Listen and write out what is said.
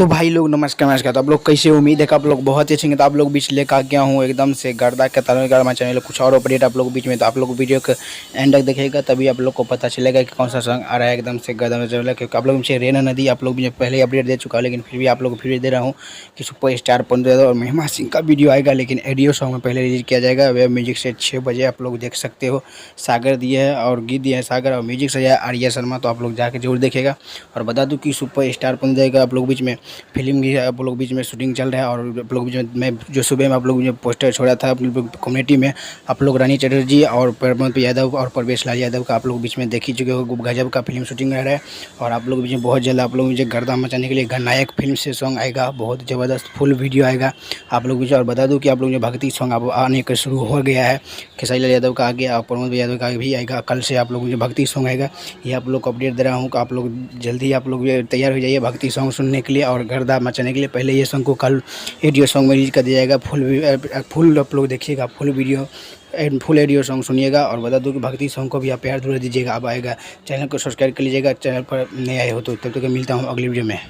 तो भाई लोग नमस्कार नमस्कार। तो आप लोग कैसे हो? उम्मीद है कि आप लोग बहुत ही अच्छे हैं। तो आप लोग बीच लेकर आ गया हूँ एकदम से गर्दा के तरह चैनल कुछ और अपडेट आप लोग बीच में। तो आप लोग वीडियो के एंड तक देखिएगा तभी आप लोग को पता चलेगा कि कौन सा सॉन्ग आ रहा है एकदम से गर्दा में चल रहा है। क्योंकि आप लोग मुझे रेना नदी आप लोग मुझे पहले अपडेट दे चुका है, लेकिन फिर भी आप लोग को फिर दे रहा हूँ कि सुपर स्टार 15 और महिमा सिंह का वीडियो आएगा, लेकिन ऑडियो सॉन्ग में पहले रिलीज किया जाएगा। वेब म्यूजिक से 6 बजे आप लोग देख सकते हो। सागर दिए है और गीत दिए है सागर, और म्यूजिक से है आर्या शर्मा। तो आप लोग जाके जरूर देखेगा। और बता दूं कि सुपर स्टार बन जाएगा आप लोग बीच में फिल्म भी है, आप लोग बीच में शूटिंग चल रहा है। और आप लोग बीच में मैं जो सुबह में आप लोग जो पोस्टर छोड़ा था अपनी कम्युनिटी में, आप लोग रानी चटर्जी और प्रमोद यादव और प्रवेश लाल यादव का आप लोग बीच में देख ही चुके हो। गजब का फिल्म शूटिंग रह रहा है। और आप लोग बीच में बहुत जल्द आप लोग मुझे गर्दा मचाने के लिए घरनायक फिल्म से सॉन्ग आएगा, बहुत ज़बरदस्त फुल वीडियो आएगा आप लोग बीच। और बता दूँ कि आप लोग जो भक्ति सॉन्ग अब आने का शुरू हो गया है। खेसारी लाल यादव का आ गया और प्रमोद यादव का भी आएगा। कल से आप लोग जो भक्ति सॉन्ग आएगा ये आप लोग को अपडेट दे रहा हूँ कि आप लोग जल्दी आप लोग तैयार हो जाइए भक्ति सॉन्ग सुनने के लिए और गर्दा मचाने के लिए। पहले ये सॉन्ग को कल ऑडियो सॉन्ग में रिलीज कर दिया जाएगा। फुल आप लोग देखिएगा, full video full audio song सुनिएगा। और बता दूं कि भक्ति सॉन्ग को भी आप प्यार जरूर दीजिएगा। अब आएगा, चैनल को सब्सक्राइब कर लीजिएगा, चैनल पर नए आए हो तो। तब तक मिलता हूँ अगली वीडियो में।